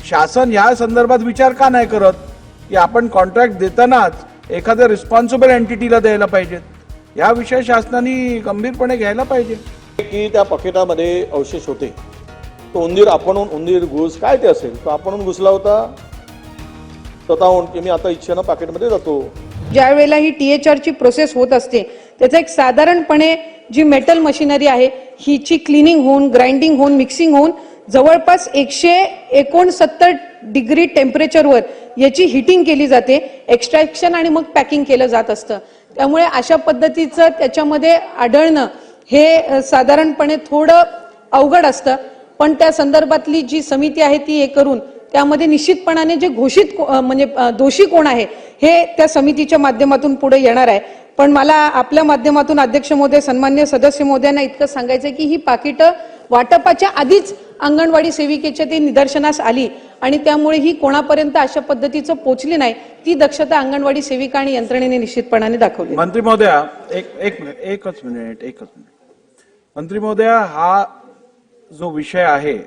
शासन या संदर्भात विचार का नाही करत की आपण कॉन्ट्रॅक्ट देतानाच एखाद्या रिस्पॉन्सिबल एंटिटीला द्यायला पाहिजेत? या विषय शासनाने गंभीरपणे घ्यायला पाहिजे की त्या पॅकेटामध्ये अवशेष होते, तो उंदीर आपणहून उंदीर घुस काय ते असेल तो आपणहून घुसला होता स्वतःहून की मी आता इच्छेनं पॅकेटमध्ये जातो. ज्या वेळेला ही THR ची प्रोसेस होत असते त्याचा एक साधारणपणे जी मेटल मशिनरी आहे हिची क्लिनिंग होऊन ग्राइंडिंग होऊन मिक्सिंग होऊन जवळपास 169 डिग्री टेम्परेचरवर याची हिटिंग केली जाते, एक्स्ट्रॅक्शन आणि मग पॅकिंग केलं जात असतं. त्यामुळे अशा पद्धतीचं त्याच्यामध्ये आढळणं हे साधारणपणे थोडं अवघड असतं. पण त्या संदर्भातली जी समिती आहे ती हे करून त्यामध्ये निश्चितपणाने जे घोषित म्हणजे दोषी कोण आहे हे त्या समितीच्या माध्यमातून पुढे येणार आहे. पण मला आपल्या माध्यमातून अध्यक्ष महोदय सन्मान्य सदस्य महोदयांना इतकं सांगायचं की ही पाकिटं वाटपाच्या आधीच अंगणवाडी सेविकेच्या ते निदर्शनास आली आणि त्यामुळे ही कोणापर्यंत अशा पद्धतीचं पोहोचली नाही, ती दक्षता अंगणवाडी सेविका आणि यंत्रणेने निश्चितपणाने दाखवली. मंत्री महोदया एकच मिनिट मंत्री महोदया, हा जो विषय आहे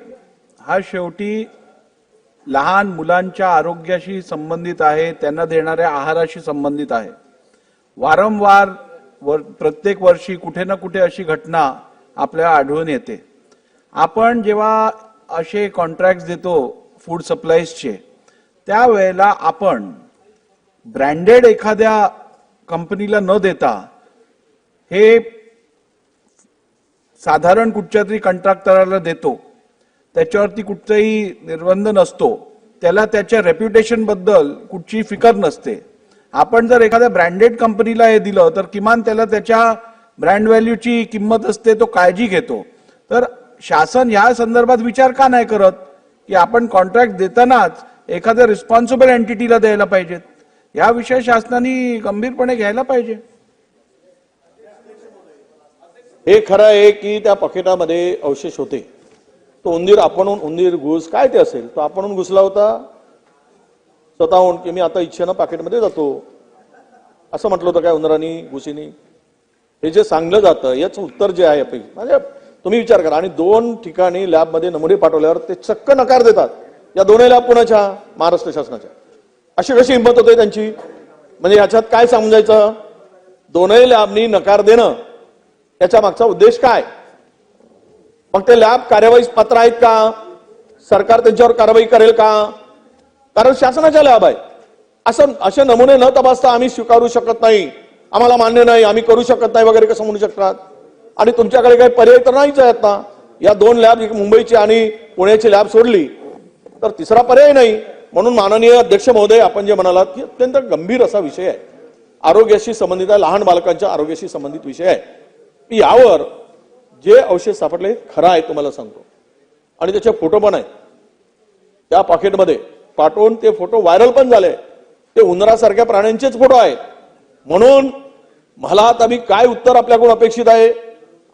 हा शेवटी लहान मुलांच्या आरोग्याशी संबंधित आहे, त्यांना देणाऱ्या आहाराशी संबंधित आहे. वारंवार प्रत्येक वर्षी कुठे ना कुठे अशी घटना आपल्याला आढळून येते. आपण जेव्हा असे कॉन्ट्रॅक्ट देतो फूड सप्लाईजचे त्यावेळेला आपण ब्रँडेड एखाद्या कंपनीला न देता हे साधारण कुठच्या तरी कंत्राटदाराला देतो, त्याच्यावरती कुठचाही निर्बंध नसतो, त्याला त्याच्या रेप्युटेशन बद्दल कुठची फिकर नसते. आपण जर एखाद्या ब्रँडेड कंपनीला हे दिलं तर किमान त्याला त्याच्या ब्रँड व्हॅल्यूची किंमत असते, तो काळजी घेतो. तर शासन या संदर्भात विचार का नाही करत की आपण कॉन्ट्रॅक्ट देतानाच एखाद्या रिस्पॉन्सिबल एंटिटीला द्यायला पाहिजेत? या विषय शासनाने गंभीरपणे घ्यायला पाहिजे. हे खरं आहे की त्या पॅकेटामध्ये अवशेष होते, तो उंदीर आपणहून उंदीर घुस काय ते असेल तो आपणहून घुसला होता स्वतःहून की मी आता इच्छेनं पॅकेटमध्ये जातो असं म्हटलं होतं काय उंदरांनी घुसीनी? हे जे सांगलं जातं याचं उत्तर जे आहे म्हणजे तुम्ही विचार करा. आणि 2 ठिकाणी लॅबमध्ये नमुने पाठवल्यावर ते चक्क नकार देतात. या दोन्ही लॅब पुण्याच्या महाराष्ट्र शासनाच्या. अशी कशी हिंमत होते त्यांची? म्हणजे याच्यात काय समजायचं? दोन्ही लॅबनी नकार देणं याच्या मागचा उद्देश काय? मग ते लॅब कार्यवाहीस पात्र आहेत का? सरकार त्यांच्यावर कारवाई करेल का? कारण शासनाच्या लॅब आहे. असे नमुने न तपासता आम्ही स्वीकारू शकत नाही, आम्हाला मान्य नाही, आम्ही करू शकत नाही वगैरे कसं म्हणू शकतात? आणि तुमच्याकडे काही पर्याय तर नाहीच आहेत ना. या 2 लॅब मुंबईची आणि पुण्याची लॅब सोडली तर तिसरा पर्याय नाही. म्हणून माननीय अध्यक्ष महोदय, आपण जे म्हणालात की अत्यंत गंभीर असा विषय आहे, आरोग्याशी संबंधित आहे, लहान बालकांच्या आरोग्याशी संबंधित विषय आहे. यावर जे अवशेष सापडले खरं आहे तुम्हाला सांगतो, आणि त्याचे फोटो पण आहेत त्या पॉकेटमध्ये पाठवून. ते फोटो व्हायरल पण झाले. ते उंदरासारख्या प्राण्यांचेच फोटो आहेत. म्हणून मला आता मी काय उत्तर आपल्याकडून अपेक्षित आहे?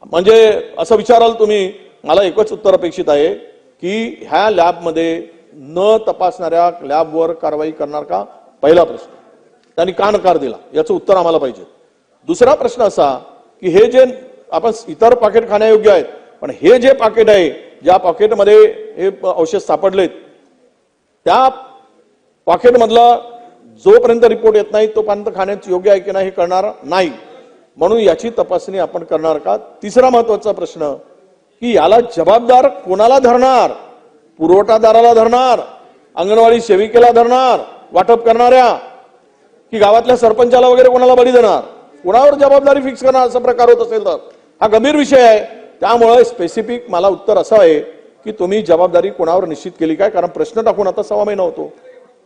म्हणजे असं विचाराल तुम्ही, मला एकच उत्तर अपेक्षित आहे की ह्या लॅबमध्ये न तपासणाऱ्या लॅबवर कारवाई करणार का? पहिला प्रश्न. त्यांनी का नकार दिला याचं उत्तर आम्हाला पाहिजे. दुसरा प्रश्न असा की हे जे आपण इतर पाकिट खाण्यायोग्य आहेत, पण हे जे पाकिट आहे ज्या पॉकेटमध्ये हे अवशेष सापडलेत त्या पॉकेटमधला जोपर्यंत रिपोर्ट येत नाही तोपर्यंत खाण्याचं योग्य आहे की नाही हे कळणार नाही. म्हणून याची तपासणी आपण करणार का? तिसरा महत्वाचा प्रश्न की याला जबाबदार कोणाला धरणार? पुरवठादाराला धरणार, अंगणवाडी सेविकेला धरणार, वाटप करणाऱ्या, की गावातल्या सरपंचाला वगैरे कोणाला बळी देणार? कोणावर जबाबदारी फिक्स करणार असा प्रकार होत असेल तर हा गंभीर विषय आहे. त्यामुळे स्पेसिफिक मला उत्तर असं आहे की तुम्ही जबाबदारी कोणावर निश्चित केली काय? कारण प्रश्न टाकून आता 6 महिना होतो,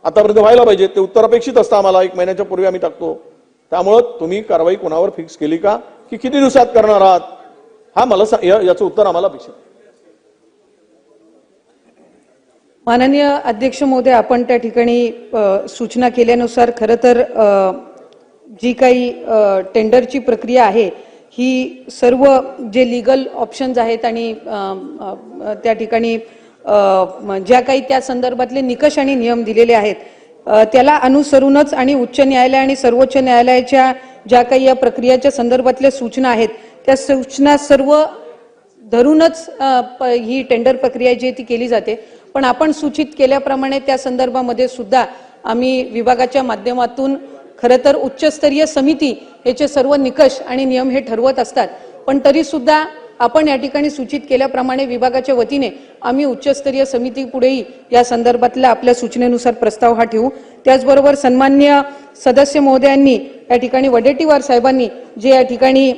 आतापर्यंत व्हायला पाहिजे. ते उत्तर अपेक्षित असतं आम्हाला, 1 महिन्याच्या पूर्वी आम्ही टाकतो. त्यामुळे तुम्ही कारवाई कोणावर फिक्स केली का, की किती दिवसात करणार आहात? हा मला याचं उत्तर आम्हाला अपेक्षित. माननीय अध्यक्ष महोदय, आपण त्या ठिकाणी सूचना केल्यानुसार खरं तर जी काही टेंडरची प्रक्रिया आहे ही सर्व जे लीगल ऑप्शन्स आहेत आणि त्या ठिकाणी ज्या काही त्या संदर्भातले निकष आणि नियम दिलेले आहेत त्याला अनुसरूनच आणि उच्च न्यायालय आणि सर्वोच्च न्यायालयाच्या ज्या काही या प्रक्रियेच्या संदर्भातल्या सूचना आहेत त्या सूचना सर्व धरूनच ही टेंडर प्रक्रिया जी ती केली जाते. पण आपण सूचित केल्याप्रमाणे त्या संदर्भामध्ये सुद्धा आम्ही विभागाच्या माध्यमातून खरं तर उच्चस्तरीय समिती याचे सर्व निकष आणि नियम हे ठरवत असतात, पण तरी सुद्धा आपण या ठिकाणी सूचित केल्याप्रमाणे विभागाच्या वतीने आम्ही उच्चस्तरीय समिती पुढेही या संदर्भातल्या आपल्या सूचनेनुसार प्रस्ताव हा ठेवू. त्याचबरोबर सन्माननीय सदस्य महोदयांनी या ठिकाणी वडेट्टीवार साहेबांनी जे या ठिकाणी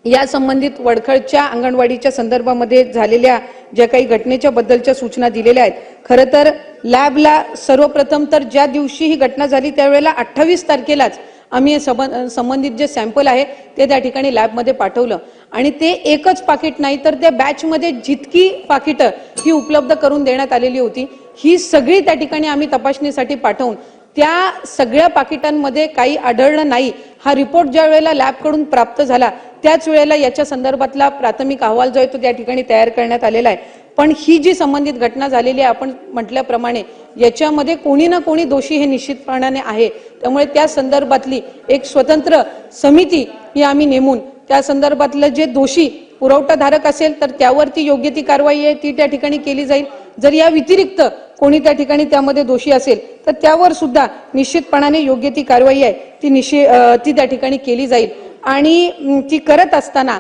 या संबंधित वडखळच्या अंगणवाडीच्या संदर्भामध्ये झालेल्या ज्या काही घटनेच्या बद्दलच्या सूचना दिलेल्या आहेत, खरं तर लॅबला सर्वप्रथम तर ज्या दिवशी ही घटना झाली त्यावेळेला 28 तारखेलाच आम्ही संबंधित जे सॅम्पल आहे ते त्या ठिकाणी लॅबमध्ये पाठवलं आणि ते एकच पाकिट नाही तर त्या बॅचमध्ये जितकी पाकिटं ही उपलब्ध करून देण्यात आलेली होती ही सगळी त्या ठिकाणी आम्ही तपासणीसाठी पाठवून त्या सगळ्या पाकिटांमध्ये काही आढळलं नाही. हा रिपोर्ट ज्या वेळेला लॅबकडून प्राप्त झाला त्याच वेळेला याच्या संदर्भातला प्राथमिक अहवाल जो आहे तो त्या ठिकाणी तयार करण्यात आलेला आहे. पण ही जी संबंधित घटना झालेली आहे आपण म्हटल्याप्रमाणे याच्यामध्ये कोणी ना कोणी दोषी हे निश्चितपणाने आहे. त्यामुळे त्या संदर्भातली एक स्वतंत्र समिती ही आम्ही नेमून त्या संदर्भातलं जे दोषी पुरवठाधारक असेल तर त्यावरती योग्य ती कारवाई आहे ती त्या ठिकाणी केली जाईल. जर या व्यतिरिक्त कोणी त्या ठिकाणी त्यामध्ये दोषी असेल तर त्यावर सुद्धा निश्चितपणाने योग्य ती कारवाई आहे ती त्या ठिकाणी केली जाईल. आणि ती करत असताना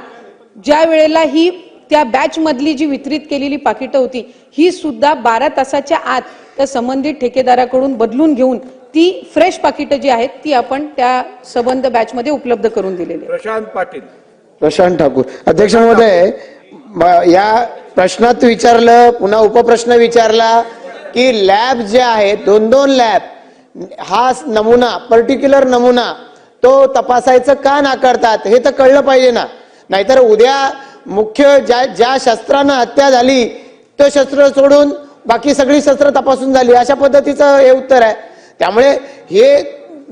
ज्या वेळेला ही त्या बॅच मधली जी वितरित केलेली पाकिटं होती ही सुद्धा 12 तासाच्या आत त्या संबंधित ठेकेदाराकडून बदलून घेऊन ती फ्रेश पाकिटं जी आहेत ती आपण त्या संबंध बॅच मध्ये उपलब्ध करून दिलेली. प्रशांत पाटील. प्रशांत ठाकूर. अध्यक्ष महोदय, या प्रश्नात विचारलं, पुन्हा उपप्रश्न विचारला की लॅब जे आहेत 2-2 लॅब, हा नमुना पर्टिक्युलर नमुना तो तपासायचं का नाकारतात हे तर कळलं पाहिजे ना. नाहीतर उद्या मुख्य ज्या शस्त्रानं हत्या झाली तो शस्त्र सोडून बाकी सगळी शस्त्र तपासून झाली अशा पद्धतीचं हे उत्तर आहे. त्यामुळे हे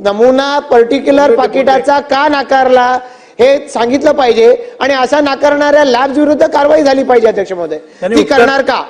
नमुना पर्टिक्युलर पाकिटाचा का नाकारला हे सांगितलं पाहिजे आणि अशा नाकारणाऱ्या लॅब्स विरुद्ध कारवाई झाली पाहिजे. अध्यक्ष महोदय, ती करणार का?